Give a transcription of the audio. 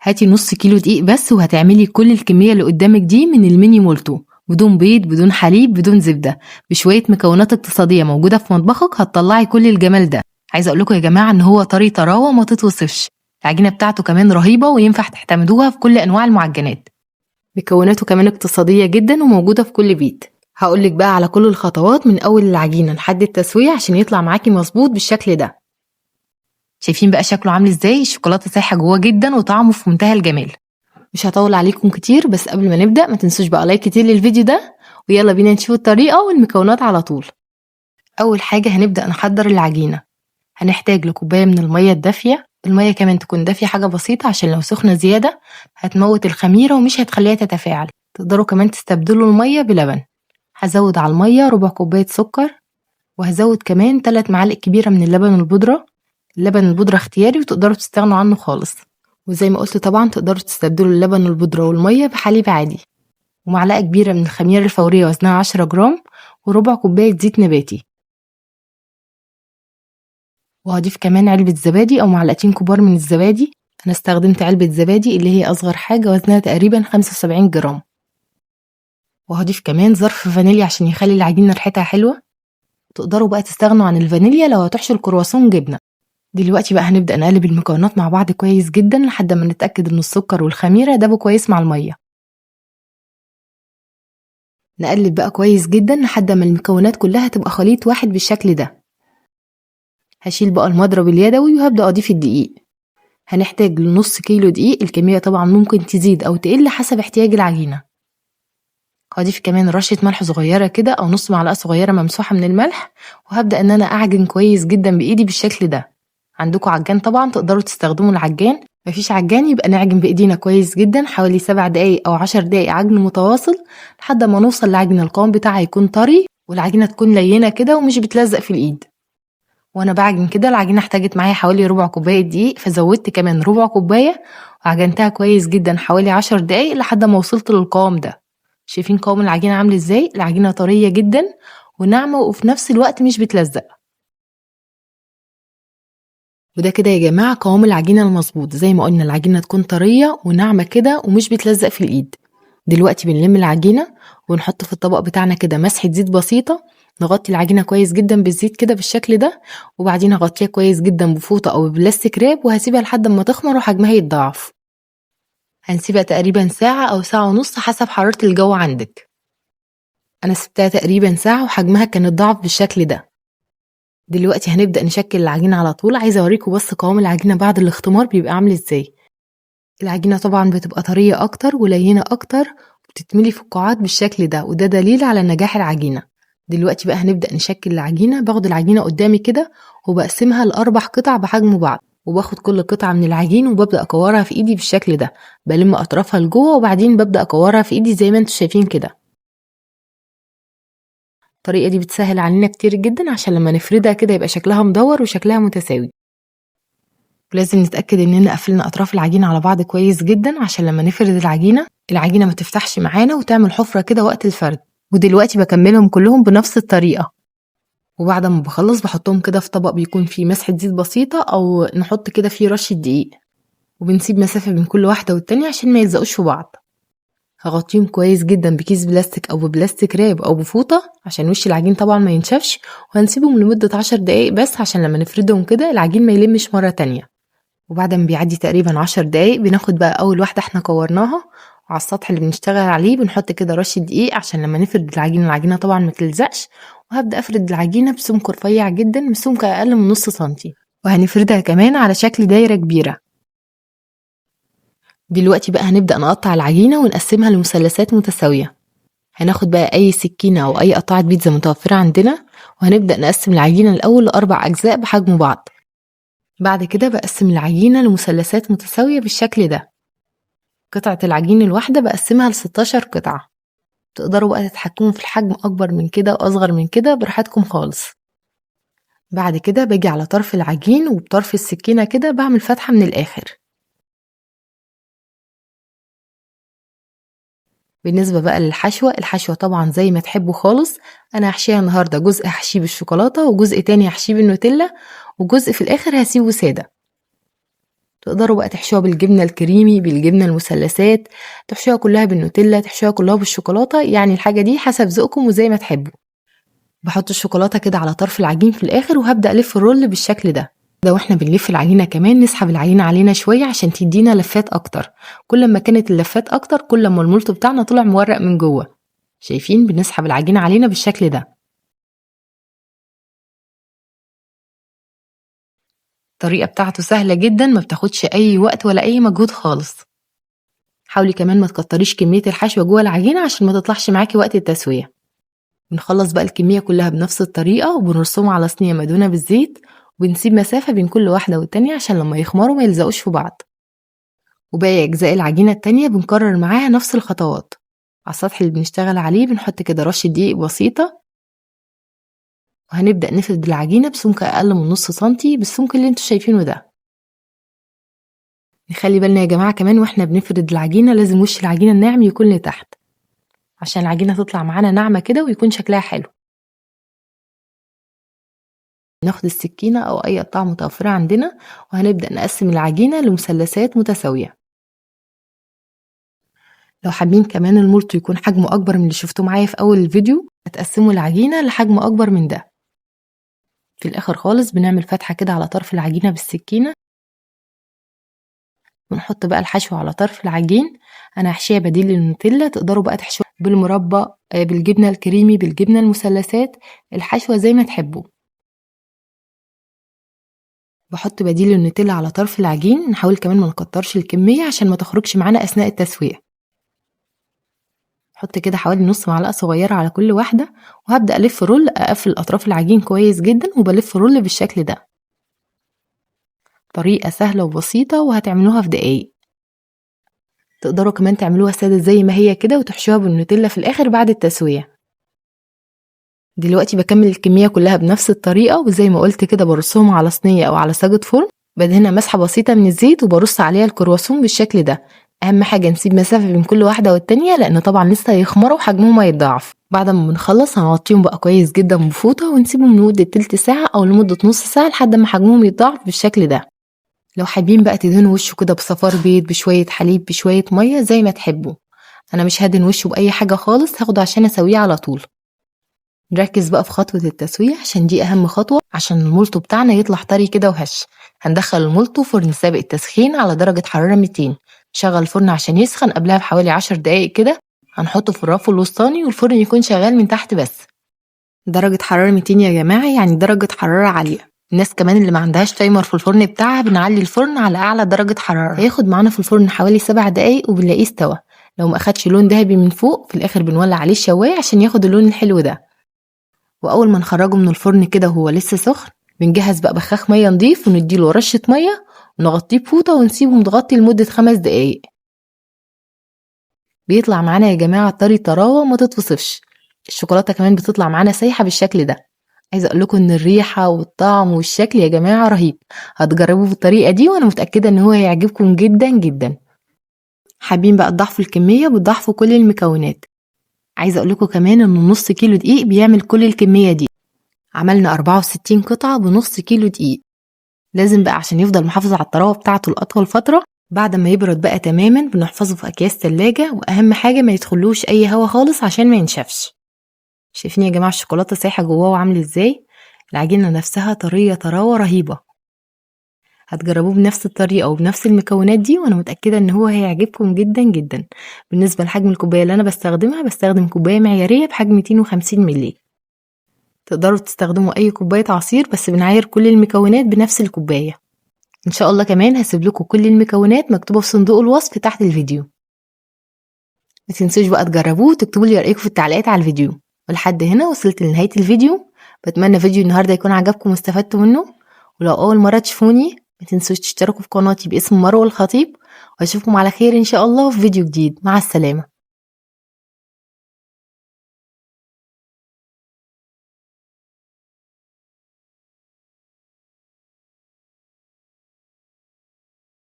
هاتي نص كيلو دقيق بس وهتعملي كل الكمية اللي قدامك دي من الميني مولتو، بدون بيض بدون حليب بدون زبدة، بشوية مكونات اقتصادية موجودة في مطبخك هتطلعي كل الجمال ده. عايزة اقولكم يا جماعة ان هو طري طراوة ما تتوصفش. العجينة بتاعته كمان رهيبة وينفع تعتمدوها في كل انواع المعجنات. مكوناته كمان اقتصادية جدا وموجودة في كل بيت. هقولك بقى على كل الخطوات من اول العجينة لحد التسوية عشان يطلع معاكي مظبوط بالشكل ده. شايفين بقى شكله عامل ازاي؟ الشوكولاتة سايحة جواه جدا وطعمه في منتهى الجمال. مش هطول عليكم كتير، بس قبل ما نبدأ ما تنسوش بقى لايك كتير للفيديو ده، ويلا بينا نشوف الطريقة والمكونات على طول. أول حاجة هنبدأ نحضر العجينة. هنحتاج لكوباية من المية الدافية، المية كمان تكون دافية حاجة بسيطة عشان لو سخنة زيادة هتموت الخميرة ومش هتخليها تتفاعل. تقدروا كمان تستبدلوا المية بلبن. هزود على المية ربع كوباية سكر، وهزود كمان 3 معالق كبيرة من اللبن البودرة. اللبن البودرة اختياري وتقدروا تستغنوا عنه خالص، وزي ما قلت طبعا تقدروا تستبدلوا اللبن البودرة والمية بحليب عادي. ومعلقة كبيرة من الخميرة الفورية وزنها 10 جرام، وربع كوباية زيت نباتي. وهضيف كمان علبة زبادي أو معلقتين كبار من الزبادي. أنا استخدمت علبة زبادي اللي هي أصغر حاجة وزنها تقريبا 75 جرام. وهضيف كمان ظرف فانيليا عشان يخلي العجينة ريحتها حلوة. تقدروا بقى تستغنوا عن الفانيليا لو هتحشوا الكرواسون جبنة. دلوقتي بقى هنبدأ نقلب المكونات مع بعض كويس جدا لحد ما نتأكد ان السكر والخميرة دابوا كويس مع المية. نقلب بقى كويس جدا لحد ما المكونات كلها تبقى خليط واحد بالشكل ده. هشيل بقى المضرب اليدوي وهبدأ أضيف الدقيق. هنحتاج لنص كيلو دقيق، الكمية طبعا ممكن تزيد أو تقل حسب احتياج العجينة. هضيف كمان رشة ملح صغيرة كده أو نص معلقة صغيرة ممسوحة من الملح، وهبدأ ان انا اعجن كويس جدا بإيدي بالشكل ده. عندكم عجان طبعا تقدروا تستخدموا العجان، مفيش عجان يبقى نعجن بإيدينا كويس جدا حوالي 7 دقايق أو 10 دقايق عجن متواصل لحد ما نوصل لعجن القوام بتاعها يكون طري والعجينة تكون لينة كده ومش بتلزق في الإيد. وانا بعجن كده العجينة احتاجت معايا حوالي ربع كوباية دقيق، فزودت كمان ربع كوباية وعجنتها كويس جدا حوالي 10 دقايق لحد ما وصلت للقوام ده. شايفين قوام العجينة عامل ازاي؟ العجينة طرية جدا وناعمة وفي نفس الوقت مش بتلزق. وده كده يا جماعة قوام العجينة المظبوط، زي ما قلنا العجينة تكون طرية وناعمة كده ومش بتلزق في الإيد. دلوقتي بنلم العجينة ونحط في الطبق بتاعنا كده مسحة زيت بسيطة، نغطي العجينة كويس جدا بالزيت كده بالشكل ده، وبعدين هغطيها كويس جدا بفوطة أو بلاستيك راب وهسيبها لحد ما تخمر وحجمها يتضاعف. هنسيبها تقريبا ساعة أو ساعة ونص حسب حرارة الجو عندك. أنا سبتها تقريبا ساعة وحجمها كان اتضاعف بالشكل ده. دلوقتي هنبدأ نشكل العجينة على طول. عايزة اوريكم بس قوام العجينة بعد الاختمار بيبقى عامل ازاي. العجينة طبعا بتبقى طرية اكتر ولينة اكتر وبتتملي فقاعات بالشكل ده، وده دليل على نجاح العجينة. دلوقتي بقى هنبدأ نشكل العجينة. باخد العجينة قدامي كده وبقسمها ل4 قطع بحجم بعض، وباخد كل قطعة من العجين وببدأ اكورها في ايدي بالشكل ده، بلم اطرافها لجوه وبعدين ببدأ اكورها في ايدي زي ما انتم شايفين كده. الطريقة دي بتسهل علينا كتير جدا عشان لما نفردها كده يبقى شكلها مدور وشكلها متساوي. ولازم نتأكد اننا قفلنا اطراف العجينة على بعض كويس جدا عشان لما نفرد العجينة ما تفتحش معانا وتعمل حفرة كده وقت الفرد. ودلوقتي بكملهم كلهم بنفس الطريقة، وبعد ما بخلص بحطهم كده في طبق بيكون فيه مسحة زيت بسيطة او نحط كده فيه رشة دقيق، وبنسيب مسافة بين كل واحدة والتانية عشان ما يلزقوش في بعض. هغطيهم كويس جدا بكيس بلاستيك او ببلاستيك راب او بفوطة عشان وش العجين طبعا ما ينشفش، وهنسيبهم لمدة 10 دقايق بس عشان لما نفردهم كده العجين ما يلمش مرة تانية. وبعد ما بيعدي تقريبا 10 دقايق بناخد بقى اول واحدة احنا كورناها، وعلى السطح اللي بنشتغل عليه بنحط كده رشة دقيق عشان لما نفرد العجينة طبعا ما تلزقش. وهبدأ افرد العجينة بسمك رفيع جدا، بسمك اقل من نص سنتي، وهنفردها كمان على شكل دايرة كبيرة. دلوقتي بقى هنبدأ نقطع العجينة ونقسمها لمثلثات متساوية. هناخد بقى اي سكينة او اي قطعة بيتزا متوفرة عندنا، وهنبدأ نقسم العجينة الاول ل4 اجزاء بحجم بعض. بعد كده بقسم العجينة لمثلثات متساوية بالشكل ده. قطعة العجين الواحدة بقسمها ل16 قطعة. تقدروا بقى تتحكموا في الحجم اكبر من كده واصغر من كده براحتكم خالص. بعد كده باجي على طرف العجين وبطرف السكينة كده بعمل فتحة من الاخر. بالنسبة بقى الحشوة طبعا زي ما تحبوا خالص. انا هحشيها النهاردة جزء هحشيه بالشوكولاتة وجزء تاني هحشيه بالنوتيلا وجزء في الاخر هسيبه سادة. تقدروا بقى تحشوها بالجبنة الكريمي، بالجبنة المثلثات، تحشوها كلها بالنوتيلا، تحشوها كلها بالشوكولاتة، يعني الحاجة دي حسب ذوقكم وزي ما تحبوا. بحط الشوكولاتة كده على طرف العجين في الآخر وهبدأ ألف الرول بالشكل ده. واحنا بنلف العجينة كمان نسحب العجينة علينا شوية عشان تدينا لفات أكتر. كل ما كانت اللفات أكتر كل ما المولتو بتاعنا طلع مورق من جوه. شايفين؟ بنسحب العجينة علينا بالشكل ده. الطريقة بتاعته سهلة جدا، ما بتاخدش أي وقت ولا أي مجهود خالص. حاولي كمان ما تكتريش كمية الحشوة جوه العجينة عشان ما تطلعش معاكي وقت التسوية. بنخلص بقى الكمية كلها بنفس الطريقة وبنرسمها على صينية مدهونة بالزيت، وبنسيب مسافة بين كل واحدة والتانية عشان لما يخمروا ما يلزقوش في بعض. وباقي أجزاء العجينة التانية بنكرر معاها نفس الخطوات. على السطح اللي بنشتغل عليه بنحط كده رشة دقيق بسيطة، وهنبدأ نفرد العجينة بسمك أقل من نص سنتي بالسمك اللي انتوا شايفينه ده. نخلي بالنا يا جماعة كمان واحنا بنفرد العجينة لازم وش العجينة الناعم يكون لتحت عشان العجينة تطلع معانا ناعمة كده ويكون شكلها حلو. ناخد السكينة أو أي قطعة متوفرة عندنا وهنبدأ نقسم العجينة لمثلثات متساوية. لو حابين كمان المولتو يكون حجمه أكبر من اللي شفتوه معايا في أول الفيديو هتقسموا العجينة لحجم أكبر من ده. في الآخر خالص بنعمل فتحة كده على طرف العجينة بالسكينة، ونحط بقى الحشو على طرف العجين. أنا هحشيها بديل النوتيلا، تقدروا بقى تحشوها بالمربى، بالجبنة الكريمي، بالجبنة المثلثات، الحشوة زي ما تحبوا. بحط بديل النوتيلا على طرف العجين. نحاول كمان ما نكترش الكمية عشان ما تخرجش معانا أثناء التسوية. حط كده حوالي نص معلقة صغيرة على كل واحدة، وهبدأ ألف رول، أقفل أطراف العجين كويس جدا وبلف رول بالشكل ده. طريقة سهلة وبسيطة وهتعملوها في دقايق. تقدروا كمان تعملوها سادة زي ما هي كده وتحشوها بالنوتيلا في الآخر بعد التسوية. دلوقتي بكمل الكمية كلها بنفس الطريقة، وزي ما قلت كده برصهم على صينية أو على ساجة فرن، بدهنها مسحة بسيطة من الزيت وبرص عليها الكرواسون بالشكل ده. أهم حاجة نسيب مسافة بين كل واحدة والتانية لأن طبعا لسه هيخمروا وحجمهم هيتضاعف. بعد ما بنخلص هنغطيهم بقى كويس جدا بفوطة ونسيبهم لمدة تلت ساعة أو لمدة نص ساعة لحد ما حجمهم يتضاعف بالشكل ده. لو حابين بقى تدهنوا وشه كده بصفار بيض بشوية حليب بشوية مية زي ما تحبوا. أنا مش هدهن وشه بأي حاجة خالص، هاخده عشان أسويه على طول. نركز بقى في خطوة التسوية عشان دي أهم خطوة عشان المولتو بتاعنا يطلع طري كده وهش. هندخل المولتو فرن سابق التسخين على درجة حرارة 200. شغل الفرن عشان يسخن قبلها بحوالي 10 دقايق كده. هنحطه في الرف الوسطاني والفرن يكون شغال من تحت بس. درجة حرارة 200 يا جماعة، يعني درجة حرارة عالية. الناس كمان اللي ما عندهاش تايمر في الفرن بتاعها بنعلي الفرن على أعلى درجة حرارة. هياخد معانا في الفرن حوالي 7 دقايق وبنلاقيه استوى. لو ما أخدش لون ذهبي من فوق في الآخر بنولع عليه الشواية عشان ياخد اللون الحلو ده. وأول ما نخرجه من الفرن كده وهو لسه سخن بنجهز بقى بخاخ مية نضيف ونديله رشة مية ونغطيه بفوطة ونسيبه متغطي لمدة 5 دقايق. بيطلع معانا يا جماعة طري طراوة ما تتوصفش. الشوكولاتة كمان بتطلع معانا سايحة بالشكل ده. عايزة اقول لكم ان الريحة والطعم والشكل يا جماعة رهيب. هتجربوه بالطريقة دي وانا متأكدة ان هو هيعجبكم جدا جدا. حابين بقى تضاعفوا الكمية بتضاعفوا كل المكونات. عايزة اقول لكم كمان ان نص كيلو دقيق بيعمل كل الكمية دي. عملنا 64 قطعة بنص كيلو دقيق. لازم بقى عشان يفضل محافظ على الطراوة بتاعته لأطول فترة. بعد ما يبرد بقى تماما بنحفظه في أكياس تلاجة، وأهم حاجة ما يدخلوش أي هوا خالص عشان ما ينشفش. شايفين يا جماعة الشوكولاتة سايحة جواه وعامل ازاي؟ العجينة نفسها طرية طراوة رهيبة. هتجربوه بنفس الطريقة وبنفس المكونات دي وانا متأكدة ان هو هيعجبكم جدا جدا. بالنسبة لحجم الكوباية اللي انا بستخدمها بستخدم كوباية معيارية بحجم 250 مللي. تقدروا تستخدموا اي كوباية عصير بس بنعاير كل المكونات بنفس الكوباية. ان شاء الله كمان هسيب لكم كل المكونات مكتوبة في صندوق الوصف تحت الفيديو. ما تنسوش بقى تجربوه وتكتبوا لي رأيكم في التعليقات على الفيديو. ولحد هنا وصلت لنهاية الفيديو. بتمنى فيديو النهاردة يكون عجبكم واستفدتوا منه. ولو أول مرة تشوفوني ما تنسوش تشتركوا في قناتي باسم مروة الخطيب. واشوفكم على خير إن شاء الله في فيديو جديد. مع السلامة.